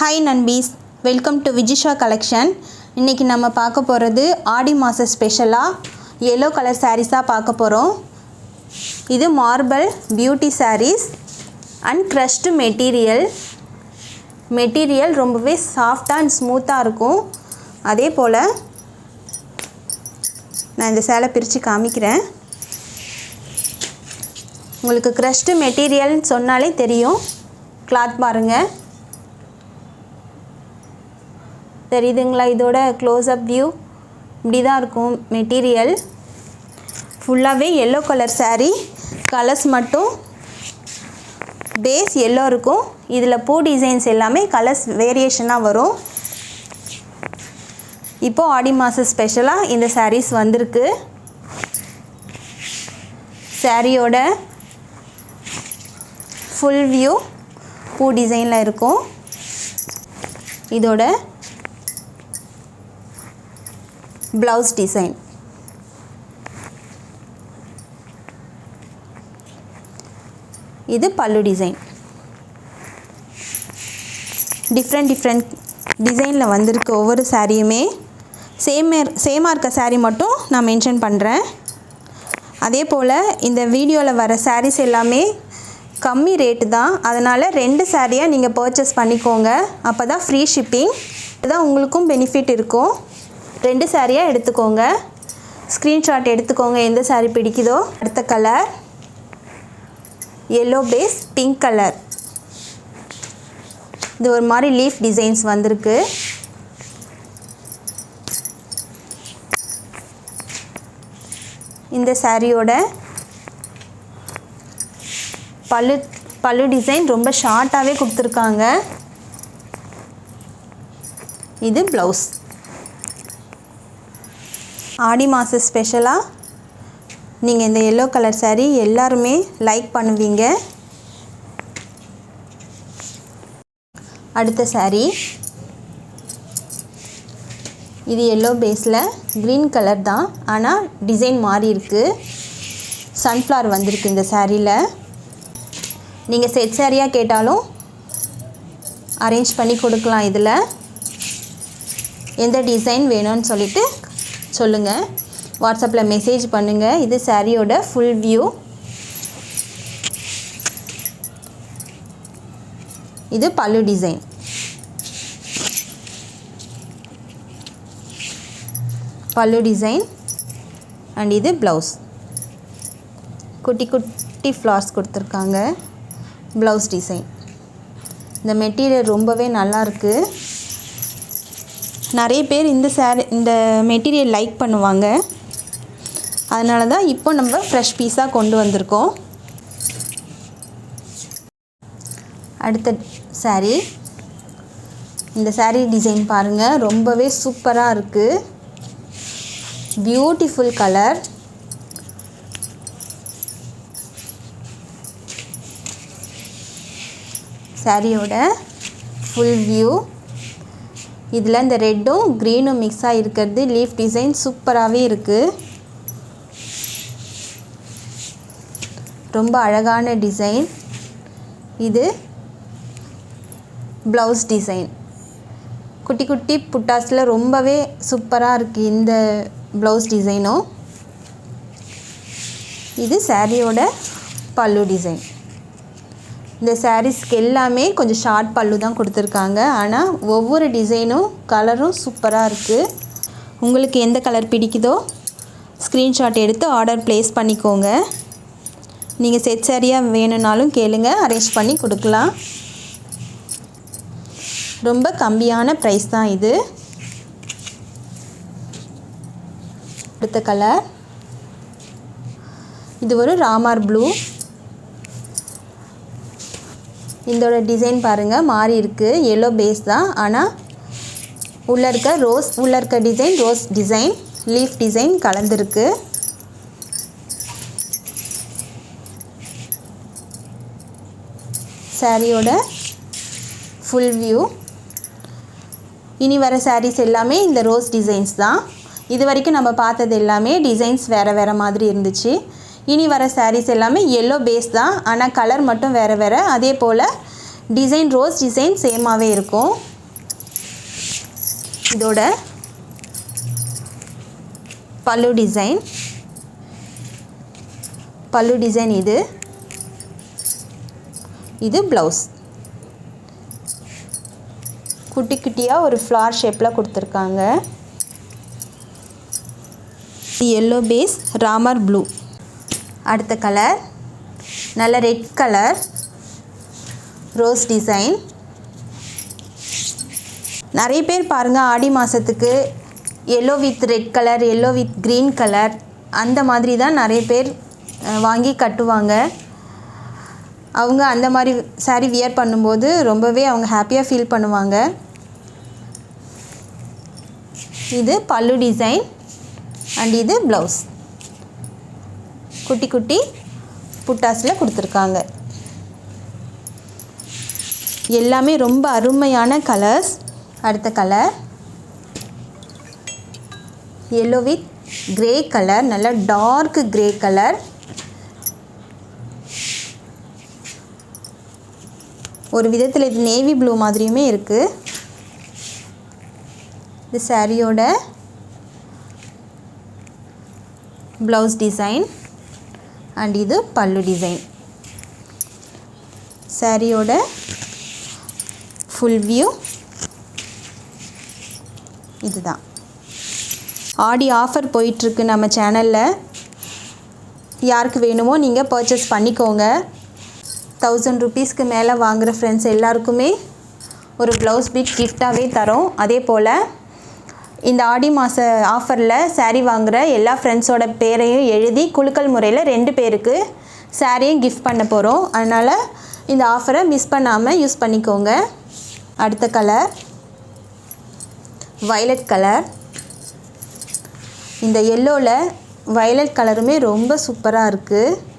Hi நண்பீஸ், welcome to Vijisha collection. இன்றைக்கி நம்ம பார்க்க போகிறது ஆடி மாத ஸ்பெஷலாக எல்லோ கலர் சாரீஸாக பார்க்க போகிறோம். இது marble beauty saris and crushed material ரொம்பவே சாஃப்டாக அண்ட் ஸ்மூத்தாக இருக்கும். அதே போல் நான் இந்த சேலை பிரித்து காமிக்கிறேன். உங்களுக்கு க்ரஷ்டு மெட்டீரியல்னு சொன்னாலே தெரியும். கிளாத் பாருங்கள், தெரியுதுங்களா? இதோட க்ளோஸ்அப் வியூ இப்படி தான் இருக்கும். மெட்டீரியல் ஃபுல்லாகவே எல்லோ கலர் சாரீ. கலர்ஸ் மட்டும் பேஸ் எல்லோ இருக்கும். இதில் பூ டிசைன்ஸ் எல்லாமே கலர்ஸ் வேரியேஷனாக வரும். இப்போது ஆடி மாத ஸ்பெஷலாக இந்த சாரீஸ் வந்திருக்கு. சாரியோட ஃபுல் வியூ பூ டிசைனில் இருக்கும். இதோட ப்ளவுஸ் டிசைன், இது பல்லு டிசைன். டிஃப்ரெண்ட் டிசைனில் வந்திருக்கு. ஒவ்வொரு சாரியுமே சேமாக இருக்க சாரீ மட்டும் நான் மென்ஷன் பண்ணுறேன். அதே போல் இந்த வீடியோவில் வர சாரீஸ் எல்லாமே கம்மி ரேட்டு தான். அதனால் 2 சாரியாக நீங்கள் பர்ச்சேஸ் பண்ணிக்கோங்க. அப்போ தான் ஃப்ரீ ஷிப்பிங். இதுதான் உங்களுக்கும் பெனிஃபிட் இருக்கும். 2 சாரியாக எடுத்துக்கோங்க. ஸ்க்ரீன்ஷாட் எடுத்துக்கோங்க எந்த சாரீ பிடிக்குதோ. அடுத்த colour yellow base pink colour. இது ஒரு மாதிரி லீஃப் டிசைன்ஸ் வந்திருக்கு. இந்த சாரியோட பல்லு டிசைன் ரொம்ப ஷார்ட்டாகவே கொடுத்துருக்காங்க. இது ப்ளவுஸ். ஆடி மாத ஸ்பெஷலாக நீங்கள் இந்த எல்லோ கலர் சாரீ எல்லாருமே லைக் பண்ணுவீங்க. அடுத்த சாரீ இது எல்லோ பேஸில் க்ரீன் கலர் தான், ஆனால் டிசைன் மாறி இருக்குது. சன்ஃப்ளவர் வந்திருக்கு இந்த சாரியில். நீங்கள் செட் சாரியாக கேட்டாலும் அரேஞ்ச் பண்ணி கொடுக்கலாம். இதில் எந்த டிசைன் வேணும்னு சொல்லிவிட்டு சொல்லுங்கள். வாட்ஸ்அப்பில் மெசேஜ் பண்ணுங்கள். இது சாரியோட ஃபுல் வியூ. இது பல்லு டிசைன். அண்ட் இது ப்ளவுஸ். குட்டி ஃப்ளார்ஸ் கொடுத்துருக்காங்க. Blouse design. இந்த மெட்டீரியல் ரொம்பவே நல்லாயிருக்கு. நிறைய பேர் இந்த மெட்டீரியல் லைக் பண்ணுவாங்க. அதனால தான் இப்போ நம்ம ஃப்ரெஷ் பீஸாக கொண்டு வந்திருக்கோம். அடுத்த சாரீ, இந்த சாரீ டிசைன் பாருங்கள், ரொம்பவே சூப்பராக இருக்குது. Beautiful colour. சாரியோட ஃபுல் வியூ. இதில் இந்த ரெட்டும் க்ரீனும் மிக்ஸாக இருக்கிறது லீஃப் டிசைன் சூப்பராகவே இருக்குது. ரொம்ப அழகான டிசைன். இது ப்ளவுஸ் டிசைன். குட்டி புட்டாஸில் ரொம்பவே சூப்பராக இருக்குது இந்த ப்ளவுஸ் டிசைனும். இது சாரியோட பல்லு டிசைன். இந்த சாரீஸ்க்கு எல்லாமே கொஞ்சம் ஷார்ட் பல்லு தான் கொடுத்துருக்காங்க. ஆனால் ஒவ்வொரு டிசைனும் கலரும் சூப்பராக இருக்குது. உங்களுக்கு எந்த கலர் பிடிக்குதோ ஸ்க்ரீன்ஷாட் எடுத்து ஆர்டர் ப்ளேஸ் பண்ணிக்கோங்க. நீங்கள் செட் சாரியாக வேணும்னாலும் கேளுங்க, அரேஞ்ச் பண்ணி கொடுக்கலாம். ரொம்ப கம்மியான ப்ரைஸ் தான் இது. அடுத்த கலர் இது ஒரு ராமர் ப்ளூ. இதோட டிசைன் பாருங்கள், மாறி இருக்குது. எல்லோ பேஸ் தான், ஆனால் உள்ளே இருக்க design rose design, leaf design கலந்துருக்கு. சாரியோட ஃபுல் வியூ. இனி வர சாரீஸ் எல்லாமே இந்த ரோஸ் டிசைன்ஸ் தான். இது வரைக்கும் நம்ம பார்த்தது எல்லாமே டிசைன்ஸ் வேறு மாதிரி இருந்துச்சு. இனி வர சாரீஸ் எல்லாமே எல்லோ பேஸ் தான், ஆனால் கலர் மட்டும் வேறு. அதே போல் டிசைன் ரோஸ் டிசைன் சேமாகவே இருக்கும். இதோட பல்லு டிசைன் இது ப்ளவுஸ். குட்டி குட்டியாக ஒரு ஃப்ளார் ஷேப்பில் கொடுத்துருக்காங்க. Yellow base Ramar blue. அடுத்த கலர் நல்ல ரெட் கலர் ரோஸ் டிசைன். நிறைய பேர் பாருங்கள் ஆடி மாதத்துக்கு yellow with red colour, yellow with green colour அந்த மாதிரி தான் நிறைய பேர் வாங்கி கட்டுவாங்க. அவங்க அந்த மாதிரி சாரீ வியர் பண்ணும்போது ரொம்பவே அவங்க ஹாப்பியாக ஃபீல் பண்ணுவாங்க. இது பல்லு டிசைன் அண்ட் இது ப்ளவுஸ். குட்டி குட்டி புட்டாஸில் கொடுத்துருக்காங்க. எல்லாமே ரொம்ப அருமையான கலர்ஸ். அடுத்த colour yellow with grey colour, நல்ல டார்க் கிரே கலர். ஒரு விதத்தில் இது நேவி ப்ளூ மாதிரியுமே இருக்குது. இது சாரியோட ப்ளவுஸ் டிசைன் அண்ட் இது பல்லு டிசைன். சாரியோட ஃபுல் வியூ இதுதான். ஆடி ஆஃபர் போயிட்டுருக்கு நம்ம சேனலில். யாருக்கு வேணுமோ நீங்கள் பர்ச்சேஸ் பண்ணிக்கோங்க. 1000 rupeesக்கு மேலே வாங்குகிற ஃப்ரெண்ட்ஸ் எல்லாருக்குமே ஒரு ப்ளவுஸ் பீட் கிஃப்டாகவே தரோம். அதே போல் இந்த ஆடி மாத ஆஃபரில் சாரீ வாங்குகிற எல்லா ஃப்ரெண்ட்ஸோட பேரையும் எழுதி குலுக்கல் முறையில் 2 பேருக்கு சாரியும் கிஃப்ட் பண்ண போகிறோம். அதனால் இந்த ஆஃபரை மிஸ் பண்ணாமல் யூஸ் பண்ணிக்கோங்க. அடுத்த கலர் வயலட் கலர். இந்த எல்லோவில் வயலட் கலருமே ரொம்ப சூப்பராக இருக்குது.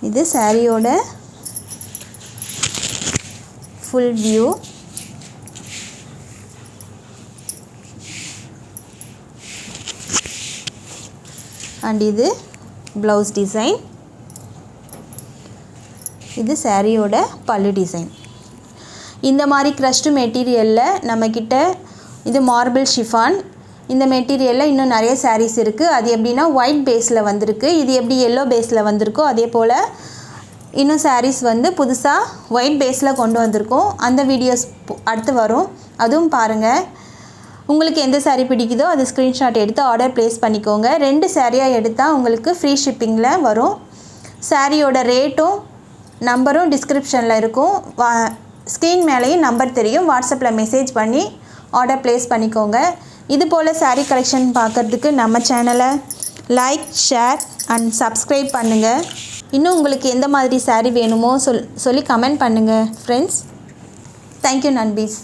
இது சாரியோட ஃபுல் வியூ. அண்ட் இது ப்ளவுஸ் டிசைன். இது சாரியோட பல்லு டிசைன். இந்த மாதிரி க்ரஷ்டு மெட்டீரியலில் நம்மக்கிட்ட இது மார்பிள் ஷிஃபான். இந்த மெட்டீரியலில் இன்னும் நிறைய சாரீஸ் இருக்குது. அது எப்படின்னா ஒயிட் பேஸில் வந்திருக்கு. இது எப்படி எல்லோ பேஸில் வந்திருக்கோ அதே போல் இன்னும் சாரீஸ் வந்து புதுசாக ஒயிட் பேஸில் கொண்டு வந்திருக்கோம். அந்த வீடியோஸ் அடுத்து வரும், அதுவும் பாருங்கள். உங்களுக்கு எந்த சாரீ பிடிக்குதோ அது ஸ்க்ரீன்ஷாட் எடுத்து ஆர்டர் ப்ளேஸ் பண்ணிக்கோங்க. 2 சாரியாக எடுத்தால் உங்களுக்கு ஃப்ரீ ஷிப்பிங்கில் வரும். சாரியோட ரேட்டும் நம்பரும் டிஸ்கிரிப்ஷனில் இருக்கும். ஸ்க்ரீன் மேலேயும் நம்பர் தெரியும். வாட்ஸ்அப்பில் மெசேஜ் பண்ணி ஆர்டர் ப்ளேஸ் பண்ணிக்கோங்க. இது போல் சாரீ கலெக்ஷன் பார்க்குறதுக்கு நம்ம சேனலை லைக், ஷேர் அண்ட் சப்ஸ்கிரைப் பண்ணுங்கள். இன்னும் உங்களுக்கு எந்த மாதிரி சாரீ வேணுமோ சொல்லி கமெண்ட் பண்ணுங்கள் ஃப்ரெண்ட்ஸ். தேங்க்யூ நண்பீஸ்.